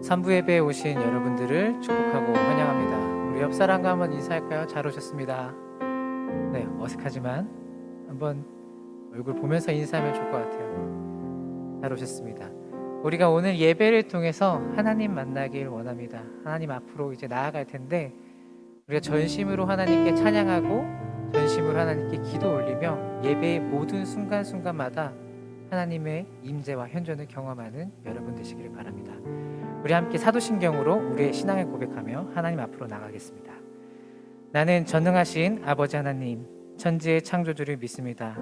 3부 예배에 오신 여러분들을 축복하고 환영합니다. 우리 옆 사람과 한번 인사할까요? 잘 오셨습니다. 네, 어색하지만 한번 얼굴 보면서 인사하면 좋을 것 같아요. 잘 오셨습니다. 우리가 오늘 예배를 통해서 하나님 만나길 원합니다. 하나님 앞으로 이제 나아갈 텐데 우리가 전심으로 하나님께 찬양하고 전심으로 하나님께 기도 올리며 예배의 모든 순간순간마다 하나님의 임재와 현존을 경험하는 여러분 되시기를 바랍니다. 우리 함께 사도신경으로 우리의 신앙을 고백하며 하나님 앞으로 나가겠습니다. 나는 전능하신 아버지 하나님, 천지의 창조주를 믿습니다.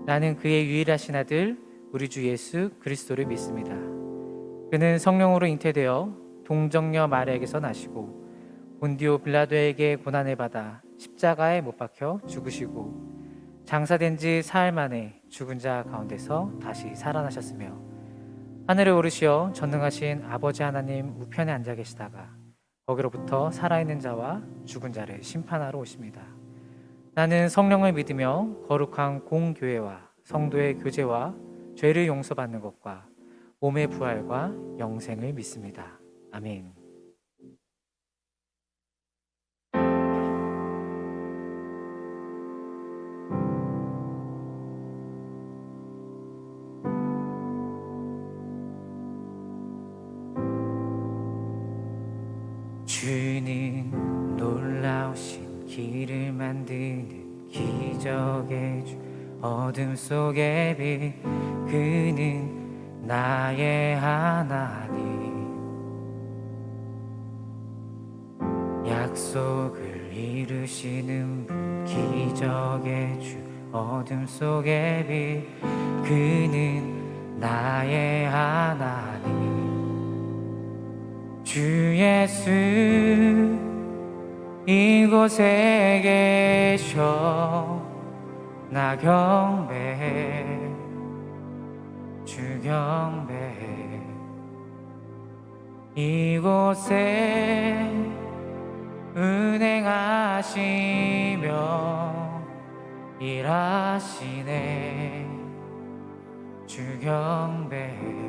나는 그의 유일하신 아들 우리 주 예수 그리스도를 믿습니다. 그는 성령으로 잉태되어 동정녀 마리아에게서 나시고 본디오 빌라도에게 고난을 받아 십자가에 못 박혀 죽으시고 장사된 지 사흘 만에 죽은 자 가운데서 다시 살아나셨으며 하늘에 오르시어 전능하신 아버지 하나님 우편에 앉아 계시다가 거기로부터 살아있는 자와 죽은 자를 심판하러 오십니다. 나는 성령을 믿으며 거룩한 공교회와 성도의 교제와 죄를 용서받는 것과 몸의 부활과 영생을 믿습니다. 아멘. 주는 놀라우신 길을 만드는 기적의 주 어둠 속의 빛 그는 나의 하나님 약속을 이루시는 분 기적의 주 어둠 속의 빛 그는 나의 하나님 주 예수 이곳에 계셔 나 경배해 주 경배해 이곳에 은행하시며 일하시네 주 경배해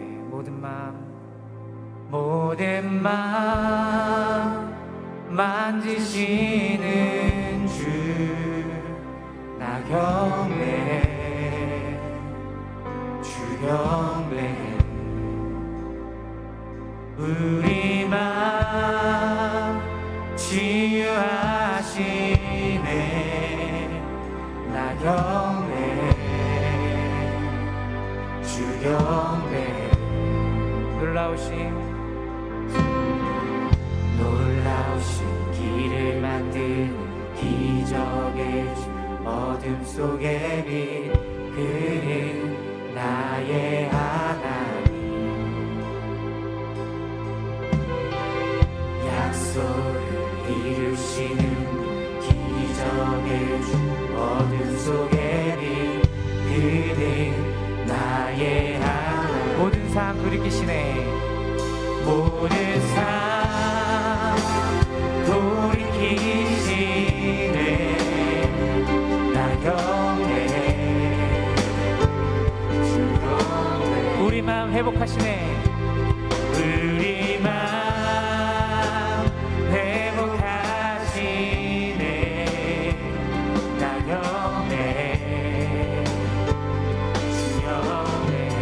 모든 마음 만지시는 주 나 경배해 주 경배해 우리 마음 치유하시네 나 경배해 주 경배해 놀라우신 길을 만드는 기적의 주 어둠 속의 빛 그는 나의 하나님 약속을 이루시는 기적의 주 어둠 속의 빛 그는 나의 하나님 모든 삶 돌이키시네 모든 삶 돌이키시네 나 경배해 주 경배해 우리 마음 회복하시네 우리 마음 회복하시네 나 경배해 주 경배해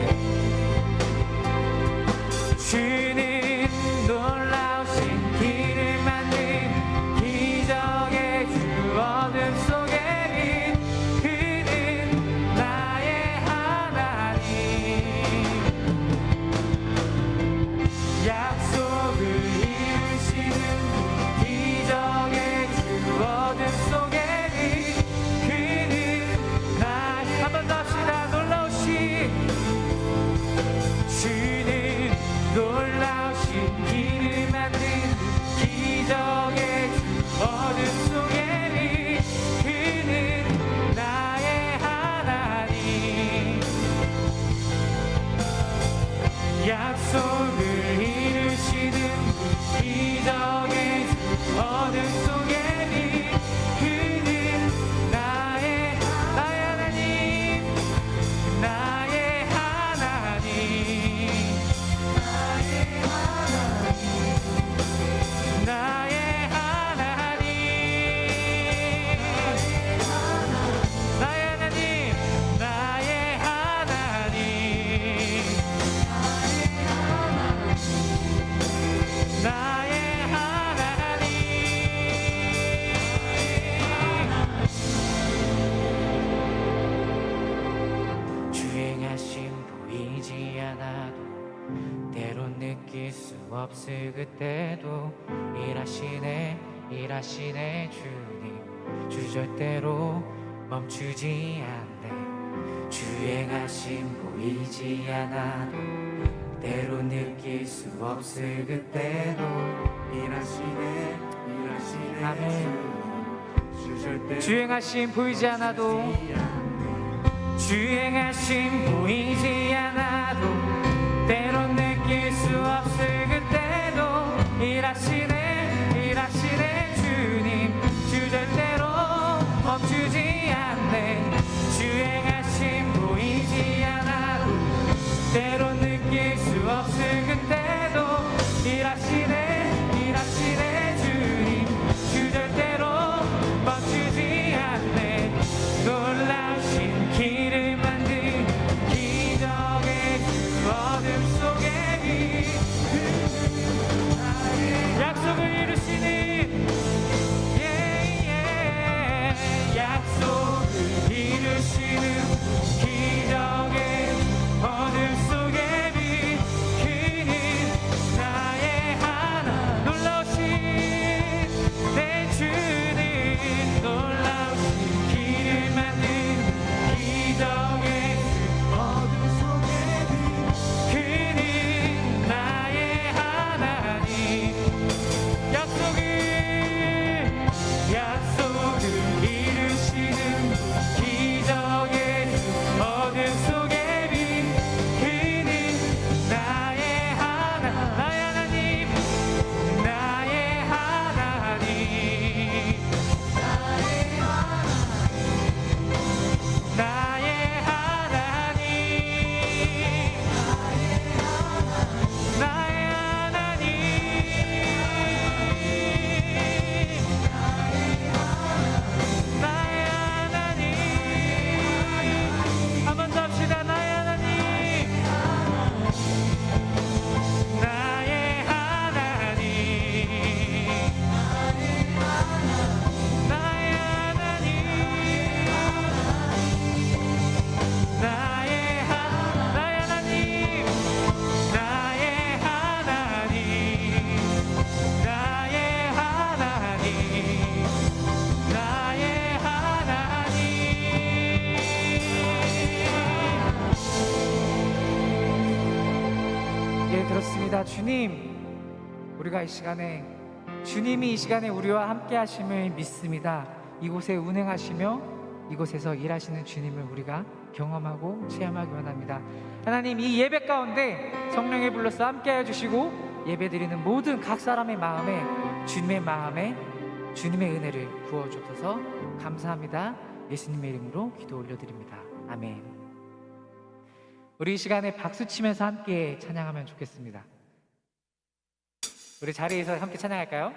주는 놀라우신 길을 만든 기적의 주 어둠 속의 빛 그는 나의 하나님 보이지 않아도 때론 느낄 수 없을 그때도 일하시네 주님. 주 절대로 멈추지 않네. 주의 행하심 보이지 않아도 때론 느낄 수 없을 그때도 일하시네 아멘. 주 절대 주행하심 보이지 않아도 주행하심 보이지 않아도 때론 느낄 수 없을 그때도 일하시네 주님. 주 절대로 멈추지 않네. 주행하심 보이지 않아도 때론 느낄 수 없을 그때도 일하시네 주님. 주 절대로 멈추지 않네. 놀라우신 길을 만든 기적의 주 어둠 속에 약속을 이루시는 약속을 이루시는 기적의 어둠 속에 비키는 나의 하나. 놀라우신 내 주는 놀라우신 길을 만든 기적의 어둠 속에 비키는 나의 하나님. 약속을 이루시는 기적의 어둠 속에 비키는 나의 하나님. 나의 하나님. 나의 하나님. 나의 하나님. 한 번 더 합시다. 나의 하나님. 나의 하나님. 나의 하나님. 나의 하나님. 나의 하나님. 나의 하나님. 나의 하나님. 예, 들었습니다. 주님, 우리가 이 시간에 주님이 이 시간에 우리와 함께 하심을 믿습니다. 이곳에 운행하시며 이곳에서 일하시는 주님을 우리가 경험하고 체험하기 원합니다. 하나님, 이 예배 가운데 성령의 불러서 함께해 주시고 예배드리는 모든 각 사람의 마음에 주님의 은혜를 부어주셔서 감사합니다. 예수님의 이름으로 기도 올려드립니다. 아멘. 우리 이 시간에 박수 치면서 함께 찬양하면 좋겠습니다. 우리 자리에서 함께 찬양할까요?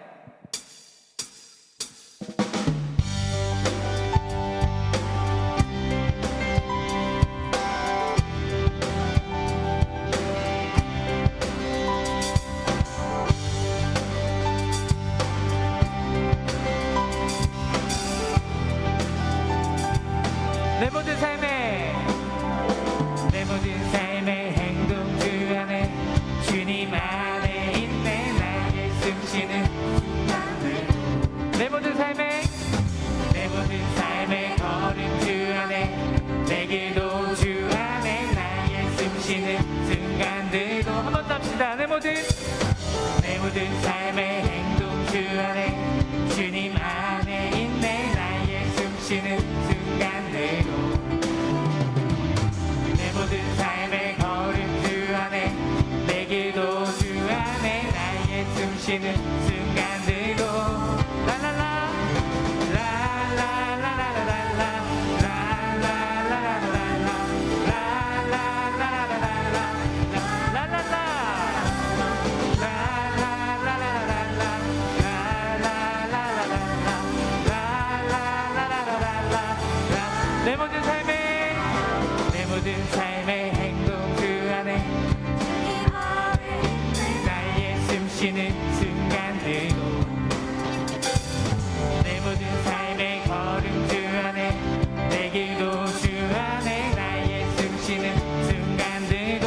내 모든 삶의 행동 주 안에 주님 안에 있네. 나의 숨쉬는 내 모든 삶의 걸음 주 안에 내 길도 주 안에 나의 숨쉬는 순간들도 한 번 더 합시다. 내 모든 삶의 행동 주 안에 주님 안에 있네. 나의 숨쉬는 순간들도 내 모든 삶의 걸음 주 안에 내 길도 주 안에 나의 숨쉬는 순간들도 라라라 라라라라라라 라라라라라라 라라라라라라 내 모든 삶의 행동 주 안에 나의 숨쉬는 순간들도 내 모든 삶의 걸음 주 안에 내 길도 주 안에 나의 숨쉬는 순간들도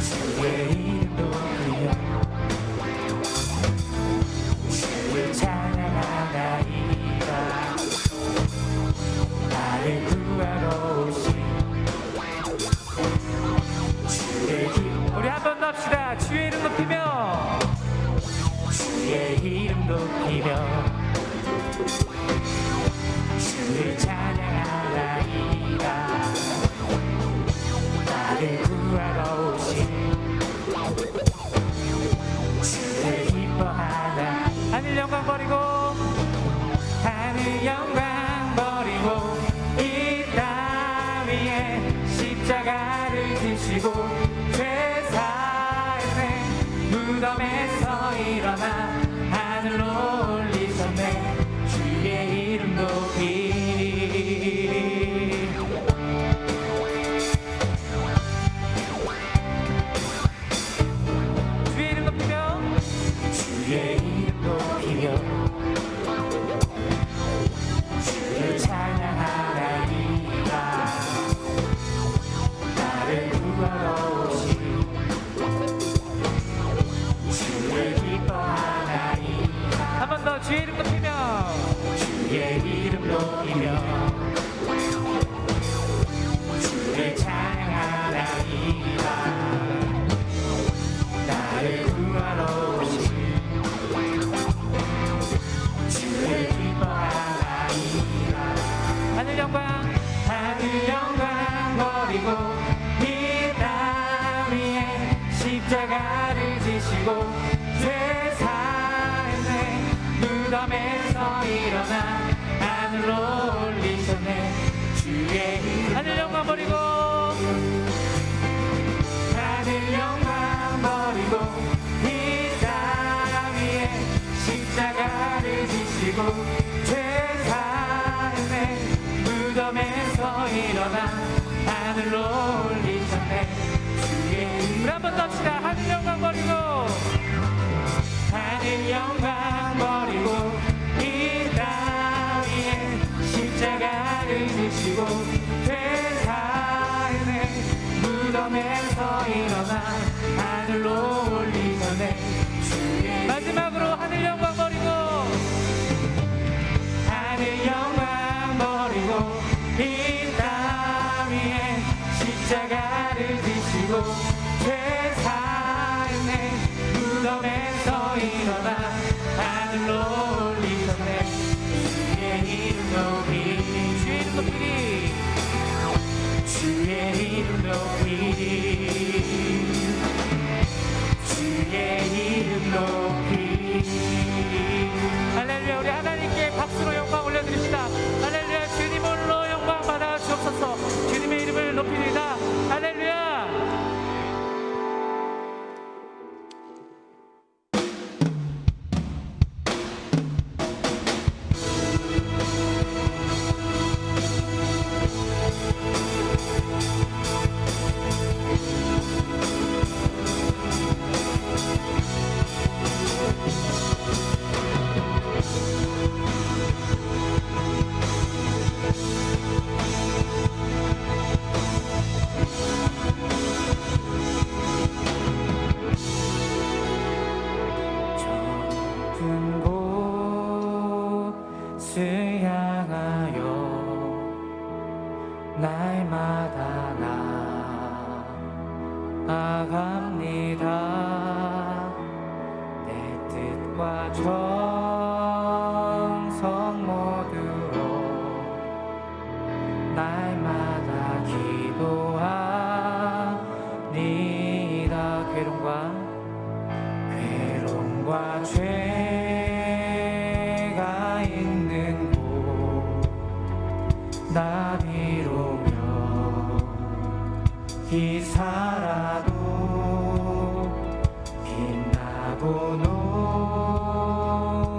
주의 이름 높이며 주를 찬양하나이다. 나를 구하러 오신 주의 이름. 우리 한 번 더 합시다. 주의 이름 높이며 주의 이름 높이며 주를 찬양하나이다. 나를 구하러 오신 주를 기뻐하나. 하늘 영광 버리고 하늘 영광 버리고 이 땅 위에 십자가를 지시고 죄 사했네. 무덤에서 일어나 하늘로 올리셨네. 주의 이름 높이리. 주의 이름 높이며 주의 이름 높이며 주를 찬양하나이다. 나를 구하러 오신 주를 기뻐하나이다. 한 번 더 주의 이름 높이며 주의 이름 높이며 주를 찬양하나이다. 나를 구하러 오신 주를 기뻐하나이다. 하늘 영광 버리고 이 땅 위에 십자가를 지시고 죄 사했네. 무덤에서 일어나 하늘로 올리셨네. 주의 이름. 하늘 영광 버리고 하늘 영광 버리고 이 땅 위에 십자가를 지시고 죄 사했네. 무덤에서 일어나 하늘로 올리셨네. 주의 이름. 한 번 더 합시다. 하늘 영광 버리고 하늘 영광 버리고 이 땅 위에 십자가를 지시고 죄 사했네. 무덤에서 일어나 하늘로 올리셨네. 주의. 마지막으로 하늘 영광 버리고 하늘 영광 버리고 이 땅 위에 십자가를 지시고 죄 사했네. 무덤에서 일어나 하늘로 올리셨네. 주의 이름 높이리. 주의 이름 높이리. 주의 이름 높이리. 주의 이름 높이리. 할렐루야. 우리 하나님께 박수로 영광 올려드립시다. 할렐루야. 주님 홀로 영광 받아 주옵소서. 주님의 이름을 높이리다. 할렐루야. 좁은 곳을 향하여 날마다 나아갑니다. 내 뜻과 정성 모두로 날마다 기도하니다. 괴로움과 죄가 있는 곳 나비로며 기사라도 빛나고 높고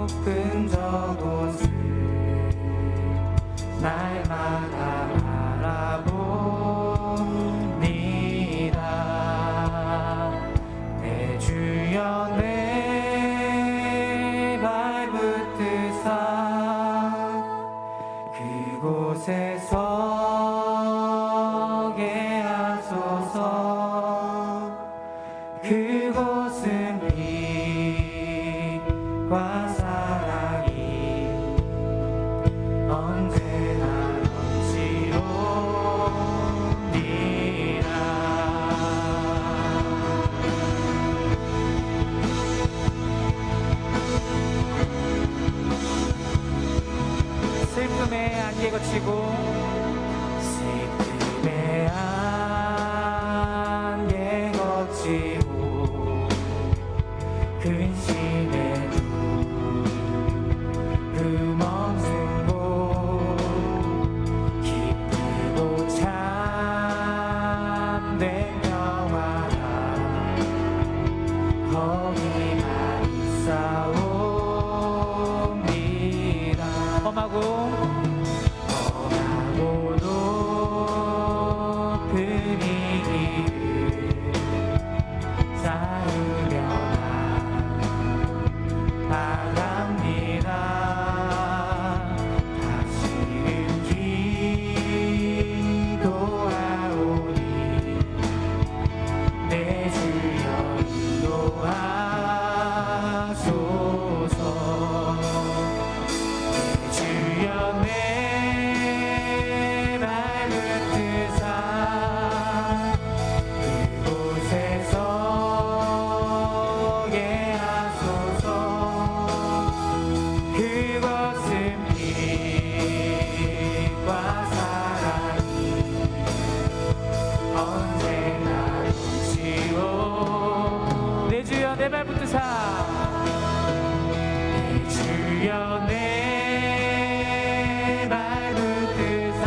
높은 저곳을 날마다 바라봅니다. 내 주여 내 발붙드사 그곳에 서게 하소서. 그곳은 빛과 사랑이 언제나 넘치옵니다. 슬픔에 안개 거치고 슬픔에 안개 거치고 근심에 눈 멈춘 곳 기쁘고 참된 평화가 거기만 있사옵니다. 험하고 높은 이기를 쌓으며 나갑니다. 다시는 기도하오니 내 주여 인도하소서. 내 주여 내 발붙드사 그곳에 서게 하소서. 그것은 빛과 사랑이 언제나 넘치오. 내 주여 내 발붙드사 내 주여 내 발붙드사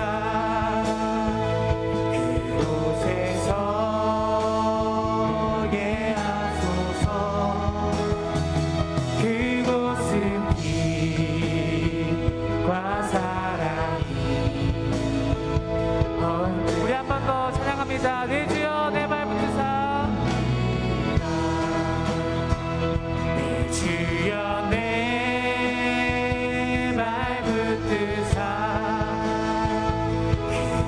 그곳에 서게 하소서. 그곳은 빛과 사랑이 우리 한 번 더 찬양합니다. 내 주여 내 발붙드사 내 주여 내 발붙드사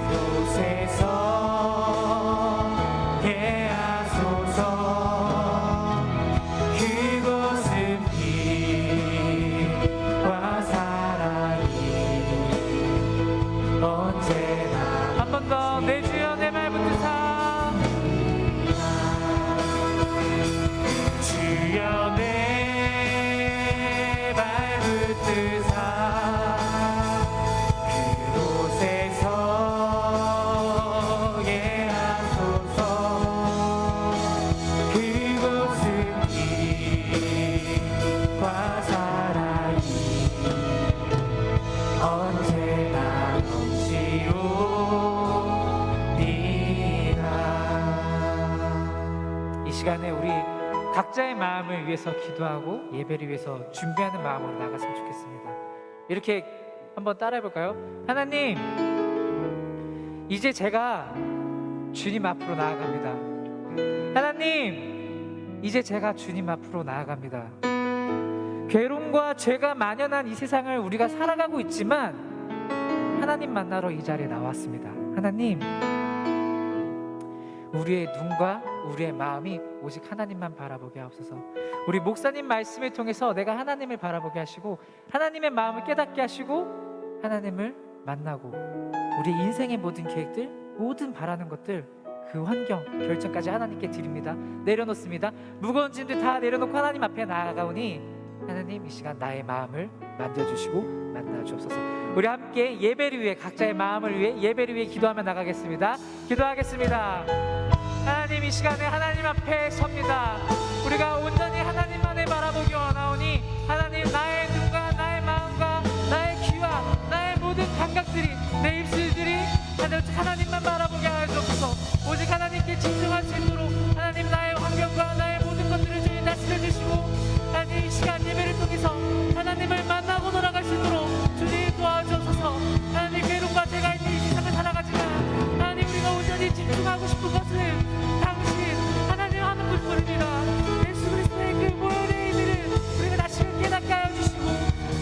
그곳에 서게 하소서. 그곳은 빛과 사랑이 언제나 한 번 더 내 주여 내 발붙드사 주여 내 발붙드사 그곳에 서게 하소서. 그곳은 빛과 사랑이 언제나 넘치옵니다. 이 시간에 우리 각자의 마음을 위해서 기도하고 예배를 위해서 준비하는 마음으로 나갔으면 좋겠습니다. 이렇게 한번 따라해 볼까요? 하나님, 이제 제가 주님 앞으로 나아갑니다. 하나님, 이제 제가 주님 앞으로 나아갑니다. 괴로움과 죄가 만연한 이 세상을 우리가 살아가고 있지만 하나님 만나러 이 자리에 나왔습니다. 하나님, 우리의 눈과 우리의 마음이 오직 하나님만 바라보게 하옵소서. 우리 목사님 말씀을 통해서 내가 하나님을 바라보게 하시고 하나님의 마음을 깨닫게 하시고 하나님을 만나고 우리 인생의 모든 계획들, 모든 바라는 것들, 그 환경, 결정까지 하나님께 드립니다. 내려놓습니다. 무거운 짐들 다 내려놓고 하나님 앞에 나아가오니 하나님, 이 시간 나의 마음을 만져주시고 만나주옵소서. 우리 함께 예배를 위해, 각자의 마음을 위해, 예배를 위해 기도하며 나가겠습니다. 기도하겠습니다. 하나님, 이 시간에 하나님 앞에 섭니다. 우리가 온전히 하나님만을 바라보기 원하오니 하나님, 나의 눈과 나의 마음과 나의 귀와 나의 모든 감각들이, 내 입술들이 하나님만 바라보게 하옵소서. 오직 하나님께 집중할 수 있도록 하나님, 나의 환경과 나의 모든 것들을 주님 다스려 주시고 하나님 이 시간 예배를 통해서 하나님을 만나고 돌아갈 수 있도록 주님 도와주옵소서. 하나님 괴로움과 제가 있는 이 세상을 살아가지만 하나님 우리가 온전히 집중하고 싶은 것은 당신 하나님 하는 분뿐입니다. 예수 그리스도의 그 보혈의 의미를 우리가 다시금 깨닫게 하여 주시고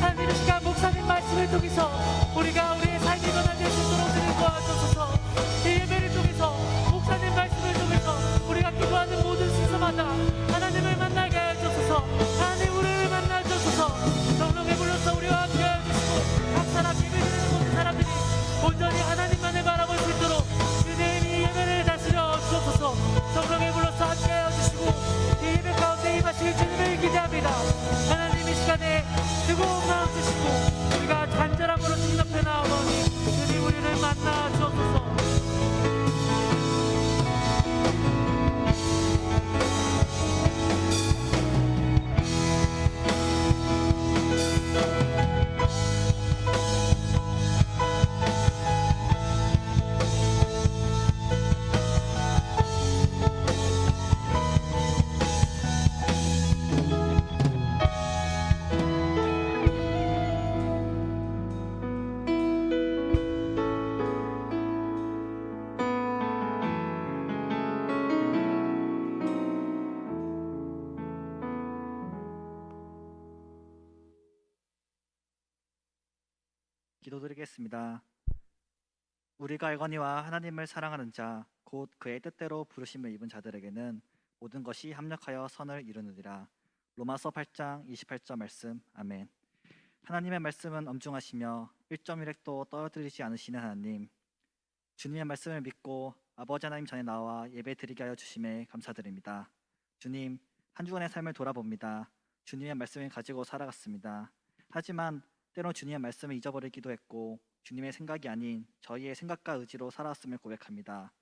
하나님 이 시간 목사님 말씀을 통해서 우리가 우리의 삶이 변화될 수 있도록 주님 도와주옵소서. 이 예배를 통해서 목사님 말씀을 통해서 우리가 기도하는 모든 순서마다 하나님을 만나게 하여 주옵소서. 하나님 우리를 만나 주옵소서. 성령의 불로서 우리와 함께 하여 주시고 각 사람 예배드리는 모든 사람들이 온전히 하나님만을 바라볼 수 있도록 주님 이 예배를 다스려 주옵소서. 성령의 불로서 함께 하여 주시고 이 예배 가운데 임하실 주님을 기대합니다. 하나님 이 시간에 뜨거운 마음 주시고 우리가 간절함으로 주님 앞에 나오노니 주님 우리를 만나 주옵소서. 기도드리겠습니다. 우리가 알거니와 하나님을 사랑하는 자 곧 그의 뜻대로 부르심을 입은 자들에게는 모든 것이 합력하여 선을 이루느니라. 로마서 8장 28절 말씀. 아멘. 하나님의 말씀은 엄중하시며 1.1핵도 떨어뜨리지 않으시는 하나님, 주님의 말씀을 믿고 아버지 하나님 전에 나와 예배 드리게 하여 주심에 감사드립니다. 주님, 한 주간의 삶을 돌아봅니다. 주님의 말씀을 가지고 살아갔습니다. 하지만 때론 주님의 말씀을 잊어버리기도 했고 주님의 생각이 아닌 저희의 생각과 의지로 살아왔음을 고백합니다.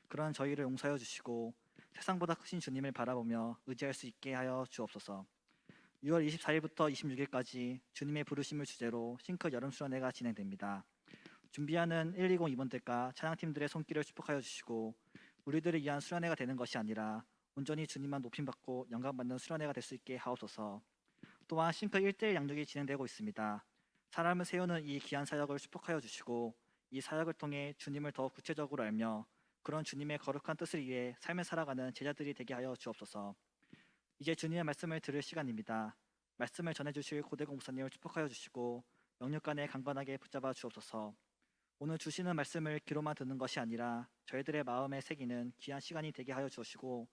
그런 저희를 용서하여 주시고 세상보다 크신 주님을 바라보며 의지할 수 있게 하여 주옵소서. 6월 24일부터 26일까지 주님의 부르심을 주제로 싱크 여름 수련회가 진행됩니다. 준비하는 120 임원들과 찬양팀들의 손길을 축복하여 주시고 우리들을 위한 수련회가 되는 것이 아니라 온전히 주님만 높임받고 영광받는 수련회가 될 수 있게 하옵소서. 또한 싱크 1대1 양육이 진행되고 있습니다. 사람을 세우는 이 귀한 사역을 축복하여 주시고 이 사역을 통해 주님을 더 구체적으로 알며 그런 주님의 거룩한 뜻을 위해 삶을 살아가는 제자들이 되게 하여 주옵소서. 이제 주님의 말씀을 들을 시간입니다. 말씀을 전해주실 고대공 목사님을 축복하여 주시고 영육간에 강건하게 붙잡아 주옵소서. 오늘 주시는 말씀을 귀로만 듣는 것이 아니라 저희들의 마음에 새기는 귀한 시간이 되게 하여 주시고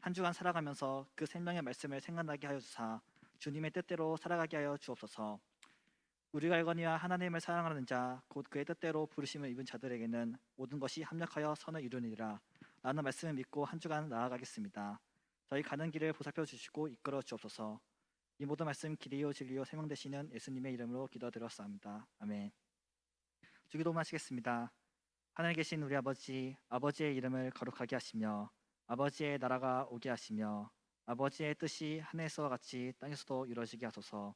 한 주간 살아가면서 그 생명의 말씀을 생각나게 하여 주사 주님의 뜻대로 살아가게 하여 주옵소서. 우리가 알거니와 하나님을 사랑하는 자 곧 그의 뜻대로 부르심을 입은 자들에게는 모든 것이 합력하여 선을 이루니라 라는 말씀을 믿고 한 주간 나아가겠습니다. 저희 가는 길을 보살펴 주시고 이끌어 주옵소서. 이 모든 말씀 길이요 진리요 생명 되시는 예수님의 이름으로 기도드렸사옵나다. 아멘. 주기도 마치겠습니다. 하늘에 계신 우리 아버지, 아버지의 이름을 거룩하게 하시며 아버지의 나라가 오게 하시며 아버지의 뜻이 하늘에서와 같이 땅에서도 이루어지게 하소서.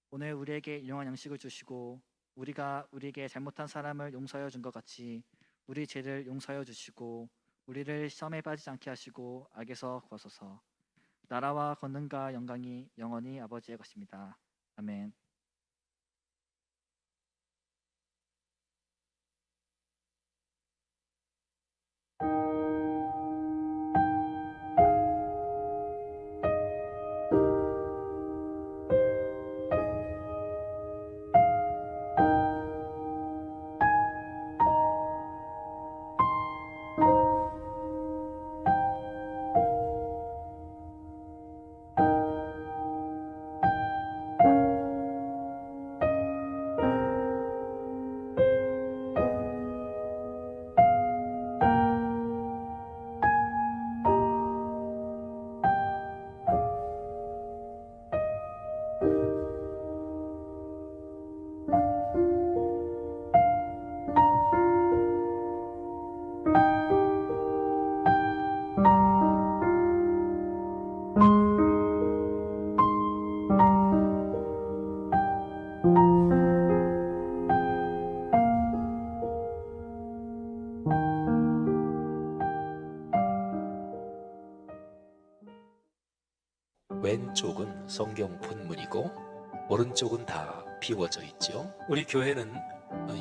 오늘 우리에게 일용할 양식을 주시고 우리가 우리에게 잘못한 사람을 용서하여 준 것 같이 우리 죄를 용서하여 주시고 우리를 시험에 빠지지 않게 하시고 악에서 구하소서. 나라와 권능과 영광이 영원히 아버지의 것입니다. 아멘. 왼쪽은 성경 본문이고 오른쪽은 다 비워져 있죠. 우리 교회는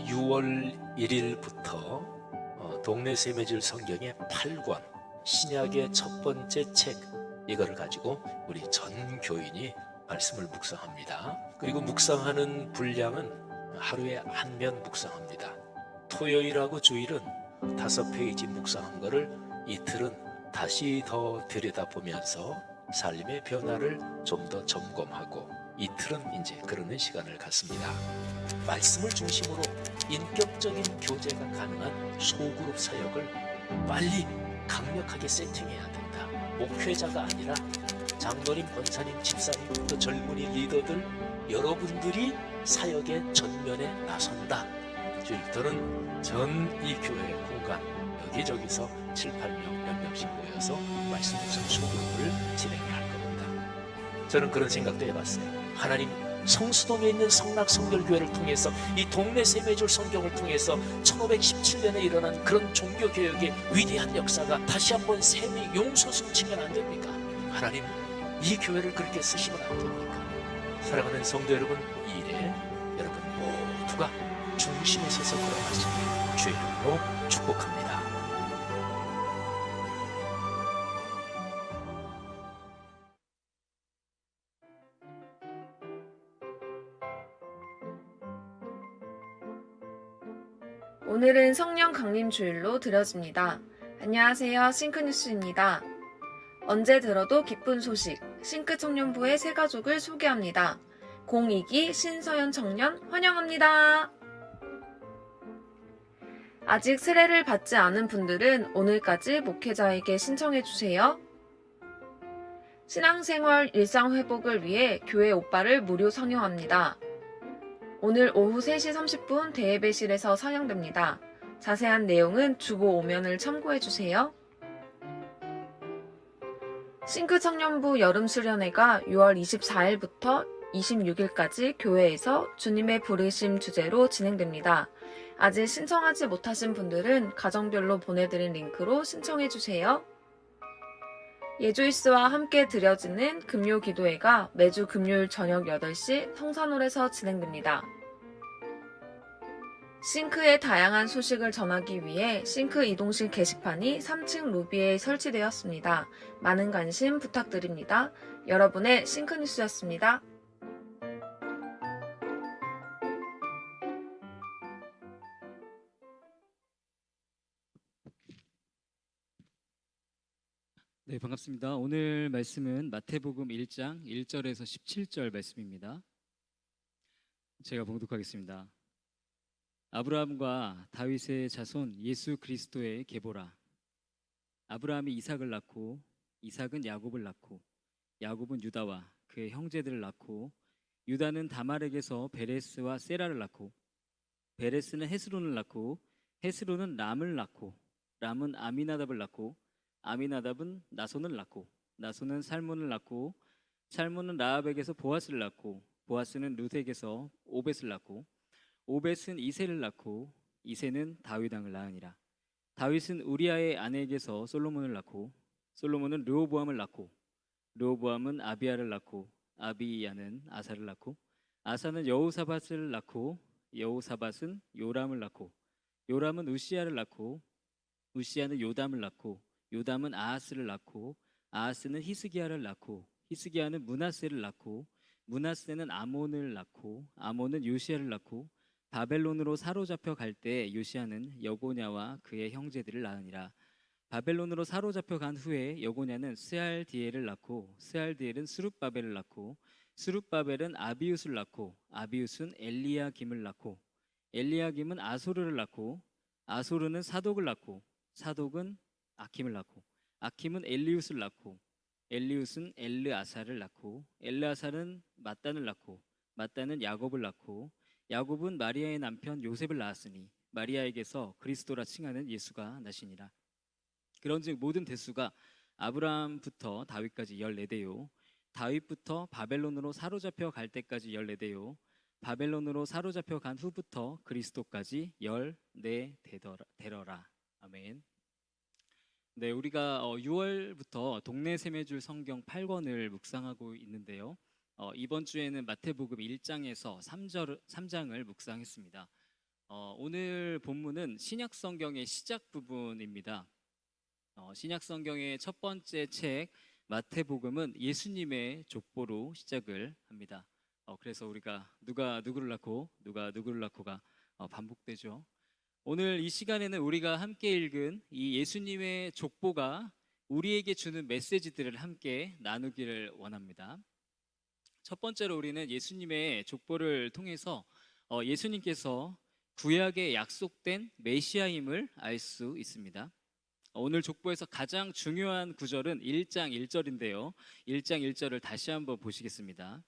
6월 1일부터 동네 세매질 성경의 8권 신약의 첫 번째 책 이거를 가지고 우리 전 교인이 말씀을 묵상합니다. 그리고 묵상하는 분량은 하루에 한 면 묵상합니다. 토요일하고 주일은 5페이지 묵상한 거를 이틀은 다시 더 들여다보면서 삶의 변화를 좀 더 점검하고 이틀은 이제 그러는 시간을 갖습니다. 말씀을 중심으로 인격적인 교제가 가능한 소그룹 사역을 빨리 강력하게 세팅해야 된다. 목회자가 아니라 장로님, 권사님, 집사님부터 젊은이 리더들 여러분들이 사역의 전면에 나선다. 저는 전 이 교회 공간 여기저기서 7, 8명 몇 명씩 모여서 말씀 묵상 소그룹을 진행해야 할 겁니다. 저는 그런 생각도 해봤어요. 하나님 성수동에 있는 성락성결교회를 통해서 이 동네 세매줄 성경을 통해서 1517년에 일어난 그런 종교개혁의 위대한 역사가 다시 한번 샘이 용솟음치면 안 됩니까? 하나님 이 교회를 그렇게 쓰시면 안 됩니까? 사랑하는 성도 여러분, 이 일에 여러분 모두가 중심에 서서 걸어가시길 주의 이름으로 축복합니다. 오늘은 성령 강림 주일로 드려집니다. 안녕하세요. 싱크뉴스입니다. 언제 들어도 기쁜 소식, 싱크 청년부의 새 가족을 소개합니다. 02기 신서연 청년 환영합니다. 아직 세례를 받지 않은 분들은 오늘까지 목회자에게 신청해주세요. 신앙생활 일상 회복을 위해 교회 오빠를 무료 상영합니다. 오늘 오후 3시 30분 대예배실에서 상영됩니다. 자세한 내용은 주보 오면을 참고해주세요. 싱크 청년부 여름 수련회가 6월 24일부터 26일까지 교회에서 주님의 부르심 주제로 진행됩니다. 아직 신청하지 못하신 분들은 가정별로 보내드린 링크로 신청해주세요. 예조이스와 함께 드려지는 금요 기도회가 매주 금요일 저녁 8시 성산홀에서 진행됩니다. 싱크의 다양한 소식을 전하기 위해 싱크 이동식 게시판이 3층 로비에 설치되었습니다. 많은 관심 부탁드립니다. 여러분의 싱크뉴스였습니다. 네, 반갑습니다. 오늘 말씀은 마태복음 1장 1절에서 17절 말씀입니다. 제가 봉독하겠습니다. 아브라함과 다윗의 자손 예수 그리스도의 계보라. 아브라함이 이삭을 낳고 이삭은 야곱을 낳고 야곱은 유다와 그의 형제들을 낳고 유다는 다말에게서 베레스와 세라를 낳고 베레스는 헤스론을 낳고 헤스론은 람을 낳고 람은 아미나답을 낳고 아미나답은 나손을 낳고 나손은 살몬을 낳고 살몬은 라합에게서 보아스를 낳고 보아스는 룻에게서 오벳을 낳고 오벳은 이새를 낳고 이새는 다윗 왕을 낳으니라. 다윗은 우리아의 아내에게서 솔로몬을 낳고 솔로몬은 르호보암을 낳고 르호보암은 아비야를 낳고 아비야는 아사를 낳고 아사는 여호사밧을 낳고 여호사밧은 요람을 낳고 요람은 우시야를 낳고 우시야는 요담을 낳고 요담은 아하스를 낳고 아하스는 히스기야를 낳고 히스기야는 므낫세를 낳고 므낫세는 아몬을 낳고 아몬은 요시야를 낳고 바벨론으로 사로잡혀 갈 때 요시야는 여고냐와 그의 형제들을 낳으니라. 바벨론으로 사로잡혀 간 후에 여고냐는 스알디엘을 낳고 스알디엘은 스룹바벨을 낳고 스룹바벨은 아비웃을 낳고 아비웃은 엘리야김을 낳고 엘리야김은 아소르를 낳고 아소르는 사독을 낳고 사독은 아킴을 낳고 아킴은 엘리웃을 낳고 엘리웃은 엘르아사를 낳고 엘르아사는 mat단을 낳고 mat단은 야곱을 낳고 야곱은 마리아의 남편 요셉을 낳았으니 마리아에게서 그리스도라 칭하는 예수가 나시니라. 그런즉 모든 대수가 아브라함부터 다윗까지 14대요 다윗부터 바벨론으로 사로잡혀 갈 때까지 14대요 바벨론으로 사로잡혀 간 후부터 그리스도까지 14대더라. 아멘. 네, 우리가 6월부터 동네 세매줄 성경 8권을 묵상하고 있는데요. 이번 주에는 마태복음 1장에서 3장을 묵상했습니다. 오늘 본문은 신약 성경의 시작 부분입니다. 신약 성경의 첫 번째 책 마태복음은 예수님의 족보로 시작을 합니다. 그래서 우리가 누가 누구를 낳고 누가 누구를 낳고가 반복되죠. 오늘 이 시간에는 우리가 함께 읽은 이 예수님의 족보가 우리에게 주는 메시지들을 함께 나누기를 원합니다. 첫 번째로 우리는 예수님의 족보를 통해서 예수님께서 구약에 약속된 메시아임을 알 수 있습니다. 오늘 족보에서 가장 중요한 구절은 1장 1절인데요. 1장 1절을 다시 한번 보시겠습니다.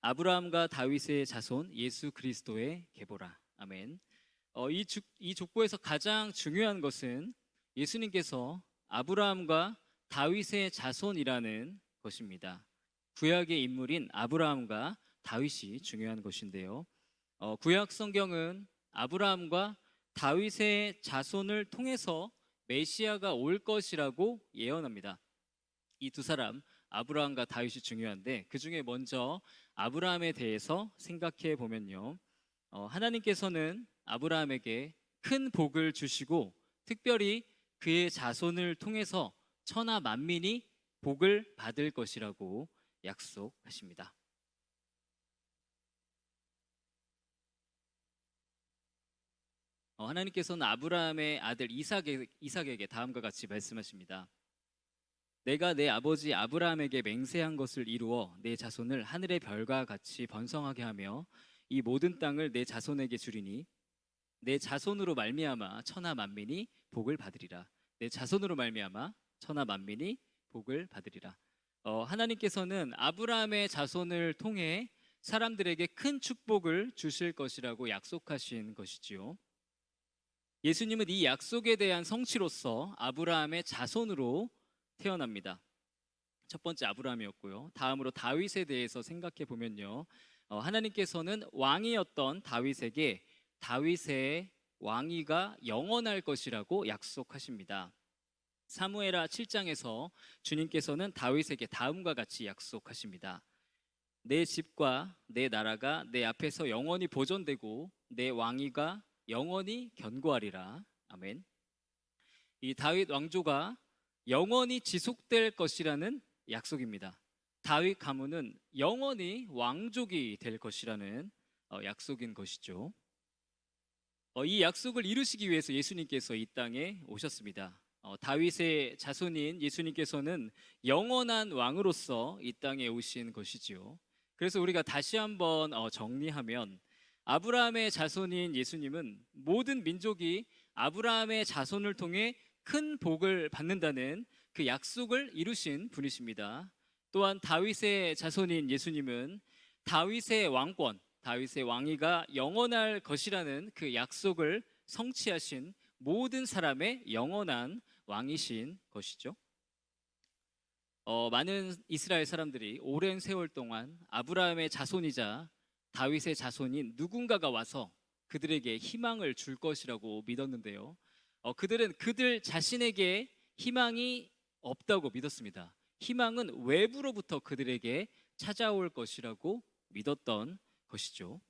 아브라함과 다윗의 자손 예수 그리스도의 계보라. 아멘. 이 족보에서 가장 중요한 것은 예수님께서 아브라함과 다윗의 자손이라는 것입니다. 구약의 인물인 아브라함과 다윗이 중요한 것인데요. 구약 성경은 아브라함과 다윗의 자손을 통해서 메시아가 올 것이라고 예언합니다. 이 두 사람 아브라함과 다윗이 중요한데 그 중에 먼저 아브라함에 대해서 생각해 보면요. 하나님께서는 아브라함에게 큰 복을 주시고 특별히 그의 자손을 통해서 천하 만민이 복을 받을 것이라고 약속하십니다. 하나님께서는 아브라함의 아들 이삭에게 다음과 같이 말씀하십니다. 내가 내 아버지 아브라함에게 맹세한 것을 이루어 내 자손을 하늘의 별과 같이 번성하게 하며 이 모든 땅을 내 자손에게 주리니 내 자손으로 말미암아 천하 만민이 복을 받으리라. 내 자손으로 말미암아 천하 만민이 복을 받으리라. 하나님께서는 아브라함의 자손을 통해 사람들에게 큰 축복을 주실 것이라고 약속하신 것이지요. 예수님은 이 약속에 대한 성취로서 아브라함의 자손으로 태어납니다. 첫 번째 아브라함이었고요. 다음으로 다윗에 대해서 생각해 보면요. 하나님께서는 왕이었던 다윗에게 다윗의 왕위가 영원할 것이라고 약속하십니다. 사무엘하 7장에서 주님께서는 다윗에게 다음과 같이 약속하십니다. 내 집과 내 나라가 내 앞에서 영원히 보존되고 내 왕위가 영원히 견고하리라. 아멘. 이 다윗 왕조가 영원히 지속될 것이라는 약속입니다. 다윗 가문은 영원히 왕족이 될 것이라는 약속인 것이죠. 이 약속을 이루시기 위해서 예수님께서 이 땅에 오셨습니다. 다윗의 자손인 예수님께서는 영원한 왕으로서 이 땅에 오신 것이지요. 그래서 우리가 다시 한번 정리하면 아브라함의 자손인 예수님은 모든 민족이 아브라함의 자손을 통해 큰 복을 받는다는 그 약속을 이루신 분이십니다. 또한 다윗의 자손인 예수님은 다윗의 왕권, 다윗의 왕위가 영원할 것이라는 그 약속을 성취하신 모든 사람의 영원한 왕이신 것이죠. 많은 이스라엘 사람들이 오랜 세월 동안 아브라함의 자손이자 다윗의 자손인 누군가가 와서 그들에게 희망을 줄 것이라고 믿었는데요. 그들은 그들 자신에게 희망이 없다고 믿었습니다. 희망은 외부로부터 그들에게 찾아올 것이라고 믿었던 것이죠.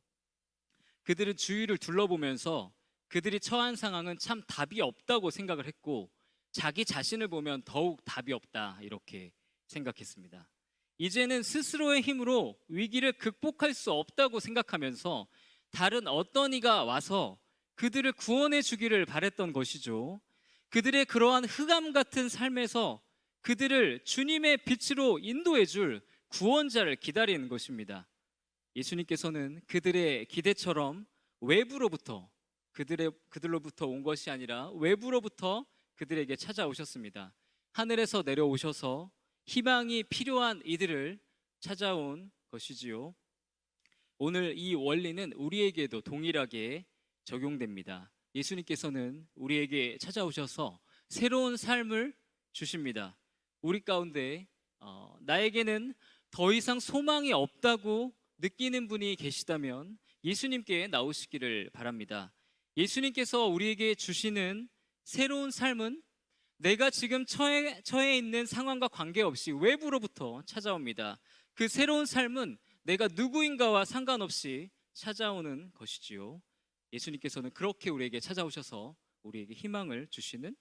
그들은 주위를 둘러보면서 그들이 처한 상황은 참 답이 없다고 생각을 했고 자기 자신을 보면 더욱 답이 없다 이렇게 생각했습니다. 이제는 스스로의 힘으로 위기를 극복할 수 없다고 생각하면서 다른 어떤 이가 와서 그들을 구원해 주기를 바랬던 것이죠. 그들의 그러한 흑암 같은 삶에서 그들을 주님의 빛으로 인도해 줄 구원자를 기다리는 것입니다. 예수님께서는 그들의 기대처럼 외부로부터 그들로부터 온 것이 아니라 외부로부터 그들에게 찾아오셨습니다. 하늘에서 내려오셔서 희망이 필요한 이들을 찾아온 것이지요. 오늘 이 원리는 우리에게도 동일하게 적용됩니다. 예수님께서는 우리에게 찾아오셔서 새로운 삶을 주십니다. 우리 가운데 나에게는 더 이상 소망이 없다고 느끼는 분이 계시다면 예수님께 나오시기를 바랍니다. 예수님께서 우리에게 주시는 새로운 삶은 내가 지금 처해 있는 상황과 관계없이 외부로부터 찾아옵니다. 그 새로운 삶은 내가 누구인가와 상관없이 찾아오는 것이지요. 예수님께서는 그렇게 우리에게 찾아오셔서 우리에게 희망을 주시는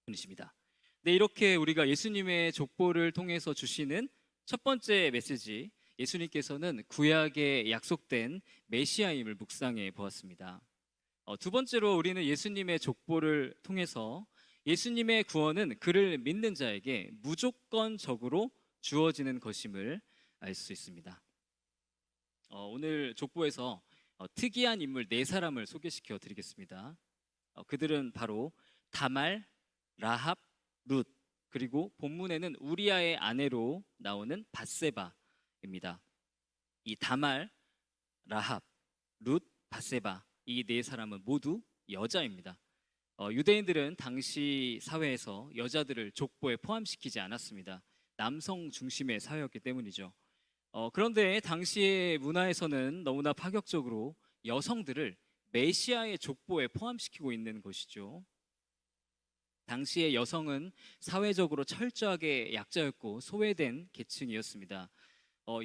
분이십니다. 네, 이렇게 우리가 예수님의 족보를 통해서 주시는 첫 번째 메시지, 예수님께서는 구약에 약속된 메시아임을 묵상해 보았습니다. 두 번째로 우리는 예수님의 족보를 통해서 예수님의 구원은 그를 믿는 자에게 무조건적으로 주어지는 것임을 알 수 있습니다. 오늘 족보에서 특이한 인물 4사람을 소개시켜 드리겠습니다. 그들은 바로 다말, 라합, 룻, 그리고 본문에는 우리아의 아내로 나오는 밧세바입니다. 이 다말, 라합, 룻, 밧세바, 이 4사람은 모두 여자입니다. 유대인들은 당시 사회에서 여자들을 족보에 포함시키지 않았습니다. 남성 중심의 사회였기 때문이죠. 그런데 당시의 문화에서는 너무나 파격적으로 여성들을 메시아의 족보에 포함시키고 있는 것이죠. 당시의 여성은 사회적으로 철저하게 약자였고 소외된 계층이었습니다.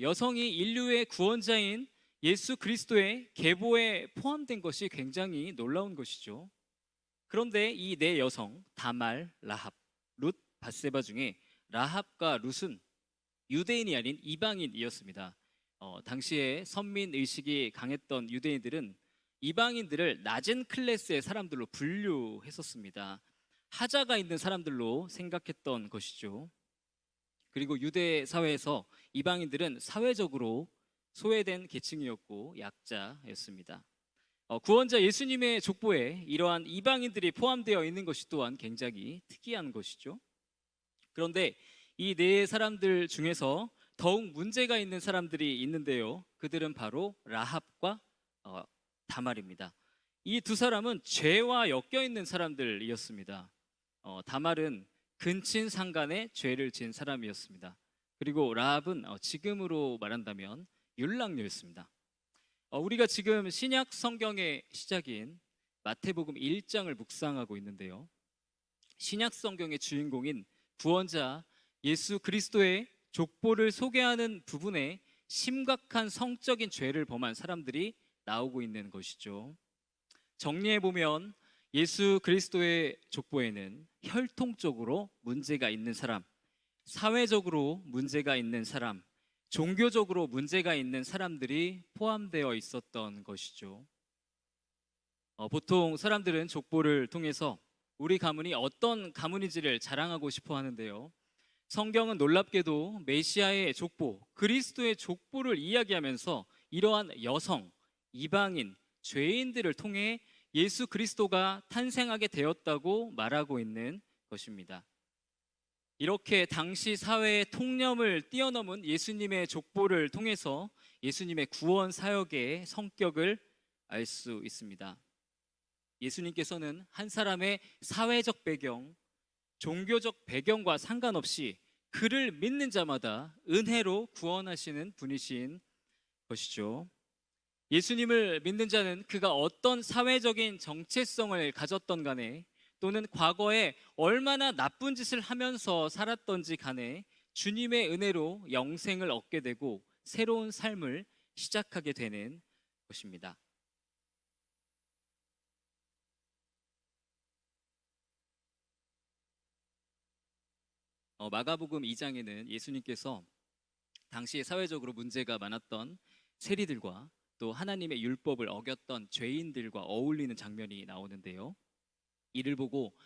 여성이 인류의 구원자인 예수 그리스도의 계보에 포함된 것이 굉장히 놀라운 것이죠. 그런데 이 4여성 다말, 라합, 룻, 밧세바 중에 라합과 룻은 유대인이 아닌 이방인이었습니다. 당시에 선민 의식이 강했던 유대인들은 이방인들을 낮은 클래스의 사람들로 분류했었습니다. 하자가 있는 사람들로 생각했던 것이죠. 그리고 유대 사회에서 이방인들은 사회적으로 소외된 계층이었고 약자였습니다. 구원자 예수님의 족보에 이러한 이방인들이 포함되어 있는 것이 또한 굉장히 특이한 것이죠. 그런데 이 4사람들 중에서 더욱 문제가 있는 사람들이 있는데요. 그들은 바로 라합과 다말입니다. 이 2사람은 죄와 엮여 있는 사람들이었습니다. 다말은 근친상간의 죄를 지은 사람이었습니다. 그리고 라합은 지금으로 말한다면 율랑녀였습니다. 우리가 지금 신약 성경의 시작인 마태복음 1장을 묵상하고 있는데요. 신약 성경의 주인공인 구원자 예수 그리스도의 족보를 소개하는 부분에 심각한 성적인 죄를 범한 사람들이 나오고 있는 것이죠. 정리해보면 예수 그리스도의 족보에는 혈통적으로 문제가 있는 사람, 사회적으로 문제가 있는 사람, 종교적으로 문제가 있는 사람들이 포함되어 있었던 것이죠. 보통 사람들은 족보를 통해서 우리 가문이 어떤 가문인지를 자랑하고 싶어 하는데요. 성경은 놀랍게도 메시아의 족보, 그리스도의 족보를 이야기하면서 이러한 여성, 이방인, 죄인들을 통해 예수 그리스도가 탄생하게 되었다고 말하고 있는 것입니다. 이렇게 당시 사회의 통념을 뛰어넘은 예수님의 족보를 통해서 예수님의 구원 사역의 성격을 알 수 있습니다. 예수님께서는 한 사람의 사회적 배경, 종교적 배경과 상관없이 그를 믿는 자마다 은혜로 구원하시는 분이신 것이죠. 예수님을 믿는 자는 그가 어떤 사회적인 정체성을 가졌던 간에 또는 과거에 얼마나 나쁜 짓을 하면서 살았던지 간에 주님의 은혜로 영생을 얻게 되고 새로운 삶을 시작하게 되는 것입니다. 마가복음 2장에는 예수님께서 당시에 사회적으로 문제가 많았던 세리들과 또 하나님의 율법을 어겼던 죄인들과 어울리는 장면이 나오는데요. 이를 보고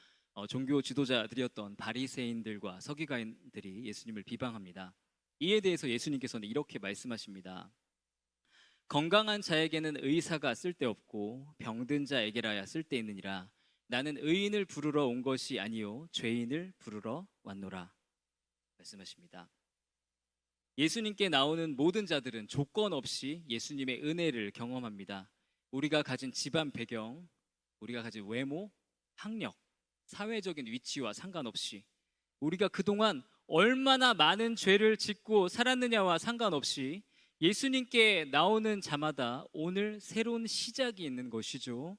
종교 지도자들이었던 바리새인들과 서기관들이 예수님을 비방합니다. 이에 대해서 예수님께서는 이렇게 말씀하십니다. 건강한 자에게는 의사가 쓸데없고 병든 자에게라야 쓸데있느니라. 나는 의인을 부르러 온 것이 아니요 죄인을 부르러 왔노라. 말씀하십니다. 예수님께 나오는 모든 자들은 조건 없이 예수님의 은혜를 경험합니다. 우리가 가진 집안 배경, 우리가 가진 외모, 학력, 사회적인 위치와 상관없이 우리가 그동안 얼마나 많은 죄를 짓고 살았느냐와 상관없이 예수님께 나오는 자마다 오늘 새로운 시작이 있는 것이죠.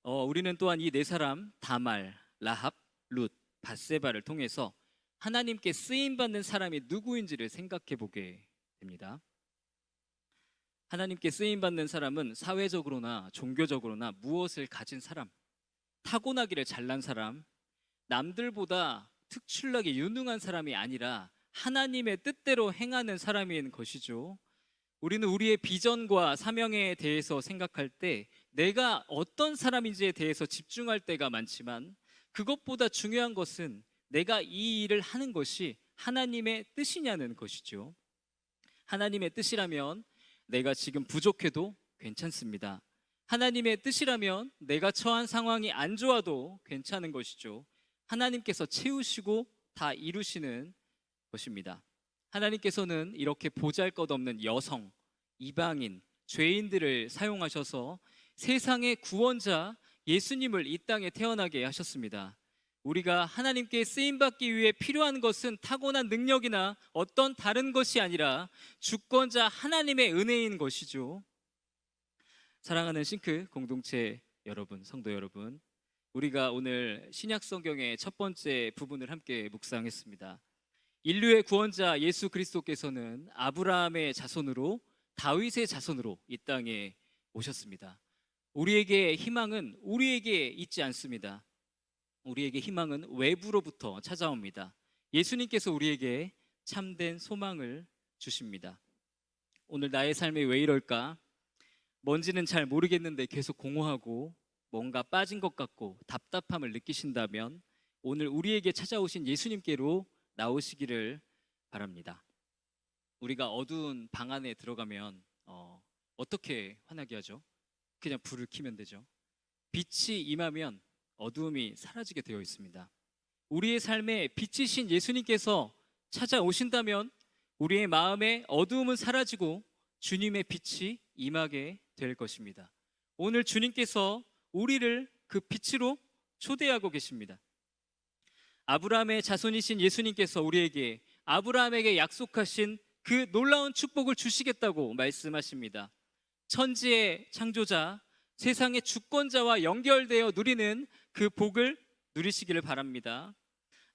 우리는 또한 이 4사람 다말, 라합, 룻, 밧세바를 통해서 하나님께 쓰임 받는 사람이 누구인지를 생각해 보게 됩니다. 하나님께 쓰임 받는 사람은 사회적으로나 종교적으로나 무엇을 가진 사람, 타고나기를 잘난 사람, 남들보다 특출나게 유능한 사람이 아니라 하나님의 뜻대로 행하는 사람인 것이죠. 우리는 우리의 비전과 사명에 대해서 생각할 때 내가 어떤 사람인지에 대해서 집중할 때가 많지만, 그것보다 중요한 것은 내가 이 일을 하는 것이 하나님의 뜻이냐는 것이죠. 하나님의 뜻이라면 내가 지금 부족해도 괜찮습니다. 하나님의 뜻이라면 내가 처한 상황이 안 좋아도 괜찮은 것이죠. 하나님께서 채우시고 다 이루시는 것입니다. 하나님께서는 이렇게 보잘것없는 여성, 이방인, 죄인들을 사용하셔서 세상의 구원자 예수님을 이 땅에 태어나게 하셨습니다. 우리가 하나님께 쓰임받기 위해 필요한 것은 타고난 능력이나 어떤 다른 것이 아니라 주권자 하나님의 은혜인 것이죠. 사랑하는 싱크 공동체 여러분, 성도 여러분, 우리가 오늘 신약 성경의 첫 번째 부분을 함께 묵상했습니다. 인류의 구원자 예수 그리스도께서는 아브라함의 자손으로, 다윗의 자손으로 이 땅에 오셨습니다. 우리에게 희망은 우리에게 있지 않습니다. 우리에게 희망은 외부로부터 찾아옵니다. 예수님께서 우리에게 참된 소망을 주십니다. 오늘 나의 삶이 왜 이럴까? 뭔지는 잘 모르겠는데 계속 공허하고 뭔가 빠진 것 같고 답답함을 느끼신다면 오늘 우리에게 찾아오신 예수님께로 나오시기를 바랍니다. 우리가 어두운 방 안에 들어가면 어떻게 환하게 하죠? 그냥 불을 켜면 되죠. 빛이 임하면 어두움이 사라지게 되어 있습니다. 우리의 삶에 빛이신 예수님께서 찾아오신다면 우리의 마음에 어두움은 사라지고 주님의 빛이 임하게 될 것입니다. 오늘 주님께서 우리를 그 빛으로 초대하고 계십니다. 아브라함의 자손이신 예수님께서 우리에게 아브라함에게 약속하신 그 놀라운 축복을 주시겠다고 말씀하십니다. 천지의 창조자, 세상의 주권자와 연결되어 누리는 그 복을 누리시기를 바랍니다.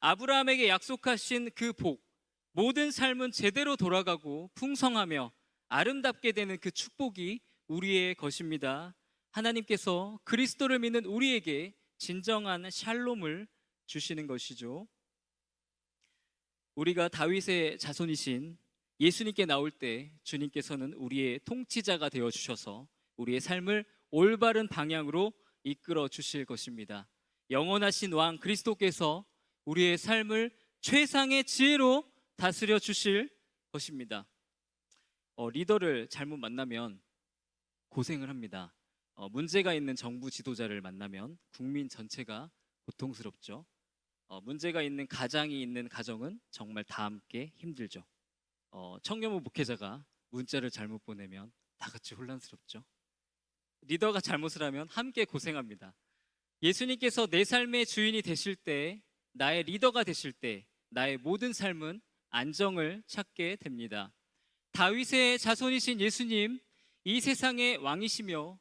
아브라함에게 약속하신 그 복, 모든 삶은 제대로 돌아가고 풍성하며 아름답게 되는 그 축복이 우리의 것입니다. 하나님께서 그리스도를 믿는 우리에게 진정한 샬롬을 주시는 것이죠. 우리가 다윗의 자손이신 예수님께 나올 때 주님께서는 우리의 통치자가 되어 주셔서 우리의 삶을 올바른 방향으로 이끌어 주실 것입니다. 영원하신 왕 그리스도께서 우리의 삶을 최상의 지혜로 다스려 주실 것입니다. 리더를 잘못 만나면 고생을 합니다. 문제가 있는 정부 지도자를 만나면 국민 전체가 고통스럽죠. 문제가 있는 가장이 있는 가정은 정말 다 함께 힘들죠. 청년부 목회자가 문자를 잘못 보내면 다 같이 혼란스럽죠. 리더가 잘못을 하면 함께 고생합니다. 예수님께서 내 삶의 주인이 되실 때, 나의 리더가 되실 때 나의 모든 삶은 안정을 찾게 됩니다. 다윗의 자손이신 예수님, 이 세상의 왕이시며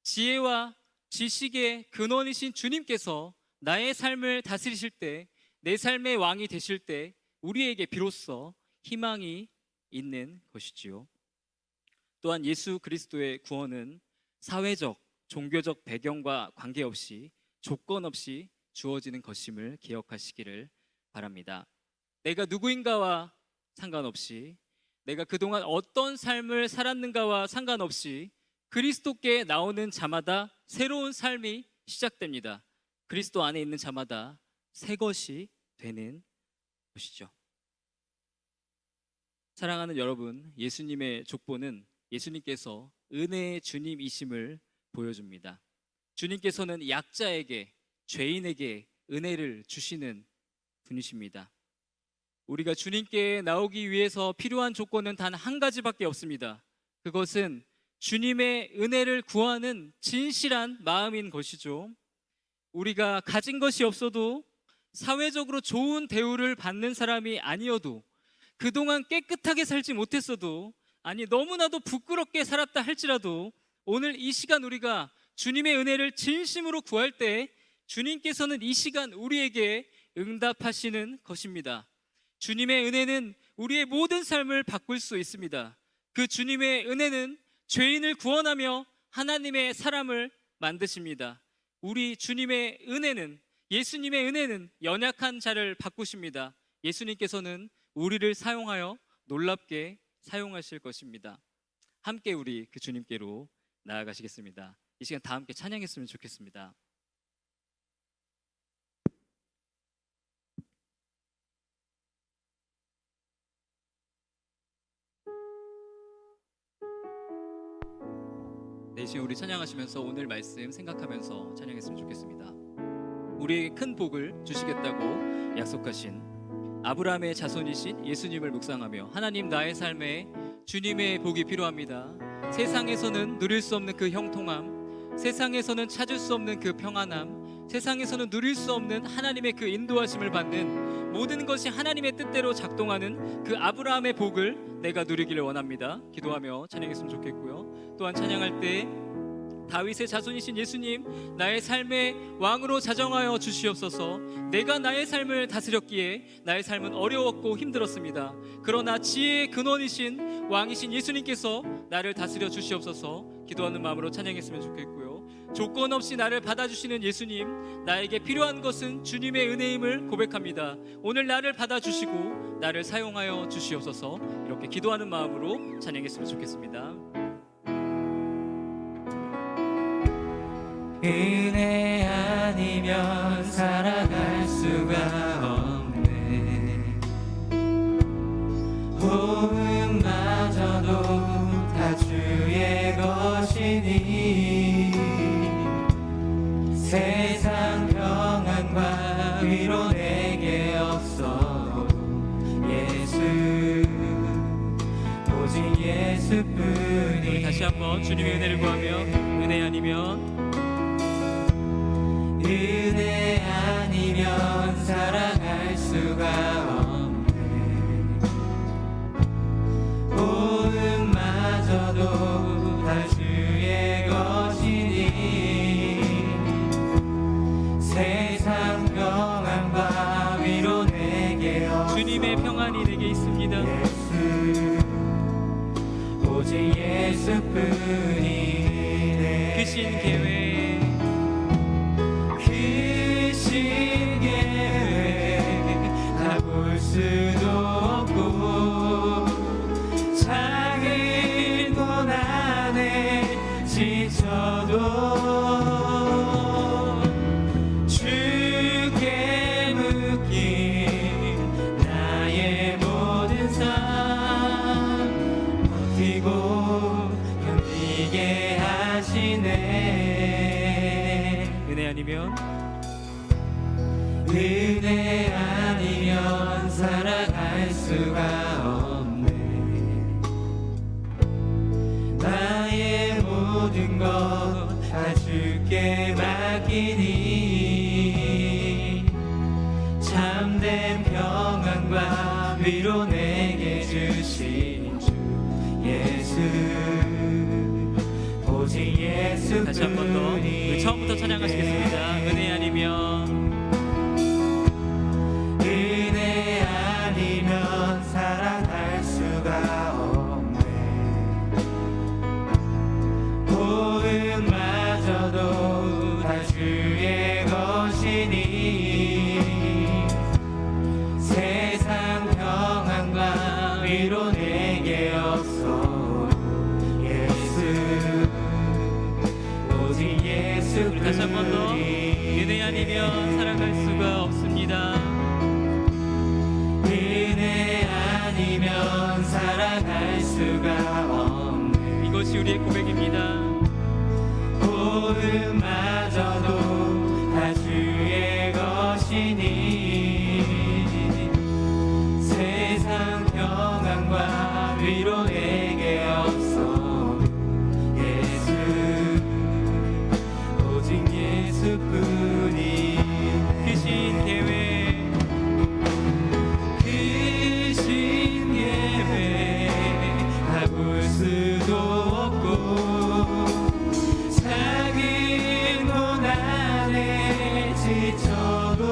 지혜와 지식의 근원이신 주님께서 나의 삶을 다스리실 때, 내 삶의 왕이 되실 때 우리에게 비로소 희망이 있는 것이지요. 또한 예수 그리스도의 구원은 사회적, 종교적 배경과 관계없이 조건 없이 주어지는 것임을 기억하시기를 바랍니다. 내가 누구인가와 상관없이, 내가 그동안 어떤 삶을 살았는가와 상관없이 그리스도께 나오는 자마다 새로운 삶이 시작됩니다. 그리스도 안에 있는 자마다 새 것이 되는 것이죠. 사랑하는 여러분, 예수님의 족보는 예수님께서 은혜의 주님이심을 보여줍니다. 주님께서는 약자에게, 죄인에게 은혜를 주시는 분이십니다. 우리가 주님께 나오기 위해서 필요한 조건은 단 한 가지밖에 없습니다. 그것은 주님의 은혜를 구하는 진실한 마음인 것이죠. 우리가 가진 것이 없어도, 사회적으로 좋은 대우를 받는 사람이 아니어도, 그동안 깨끗하게 살지 못했어도, 아니 너무나도 부끄럽게 살았다 할지라도 오늘 이 시간 우리가 주님의 은혜를 진심으로 구할 때 주님께서는 이 시간 우리에게 응답하시는 것입니다. 주님의 은혜는 우리의 모든 삶을 바꿀 수 있습니다. 그 주님의 은혜는 죄인을 구원하며 하나님의 사람을 만드십니다. 우리 주님의 은혜는, 예수님의 은혜는 연약한 자를 바꾸십니다. 예수님께서는 우리를 사용하여 놀랍게 사용하실 것입니다. 함께 우리 그 주님께로 나아가시겠습니다. 이 시간 다 함께 찬양했으면 좋겠습니다. 네, 이 시간 우리 찬양하시면서 오늘 말씀 생각하면서 찬양했으면 좋겠습니다. 우리에게 큰 복을 주시겠다고 약속하신 아브라함의 자손이신 예수님을 묵상하며, 하나님, 나의 삶에 주님의 복이 필요합니다. 세상에서는 누릴 수 없는 그 형통함, 세상에서는 찾을 수 없는 그 평안함, 세상에서는 누릴 수 없는 하나님의 그 인도하심을 받는 모든 것이 하나님의 뜻대로 작동하는 그 아브라함의 복을 내가 누리기를 원합니다. 기도하며 찬양했으면 좋겠고요. 또한 찬양할 때 다윗의 자손이신 예수님, 나의 삶의 왕으로 자정하여 주시옵소서. 내가 나의 삶을 다스렸기에 나의 삶은 어려웠고 힘들었습니다. 그러나 지혜의 근원이신 왕이신 예수님께서 나를 다스려 주시옵소서. 기도하는 마음으로 찬양했으면 좋겠고요. 조건 없이 나를 받아주시는 예수님, 나에게 필요한 것은 주님의 은혜임을 고백합니다. 오늘 나를 받아주시고 나를 사용하여 주시옵소서. 이렇게 기도하는 마음으로 찬양했으면 좋겠습니다. 은혜 아니면 살아갈 수가 없네. 호흡마저도 다 주의 것이니 세상 평안과 위로 내게 없어. 예수, 오직 예수뿐이. 우리 다시 한번 주님의 은혜를 구하며, 은혜 아니면 은혜 아니면 살아갈 수가 없네. 호흡마저도 다 주의 것이니 세상 평안과 위로 내게 없어. 주님의 평안이 내게 있습니다. 예수, 오직 예수뿐이네. 크신 계획, 볼 수도 없고 작은 고난에 지쳐도 주께 묶인 나의 모든 삶 버티고 견디게 하시네. 은혜 아니면 은혜 아니면 살아갈 수가 없네. 나의 모든 것 다 주께 맡기니 참된 평안과 위로 내게 주신 주 예수, 오직 예수뿐이. 다시 한 번 더 우리 처음부터 찬양하시겠습니다. 은혜 아니면 살아갈 수가 없네. 호흡마저도 다 주의 것이니 세상 평안과 위로 내게 없어. 예수, 오직 예수. 우리 다시 한 번 더 은혜 아니면 살아갈 수가 없습니다. 아니면 살아갈 수가 없네. 이것이 우리의 고백입니다. 호흡마저도 다 주의 것이니 세상 평안과 위로 내게 없어. 예수, 오직 예수뿐이. 크신 계획, 볼 수도 없고 작은 고난에 지쳐도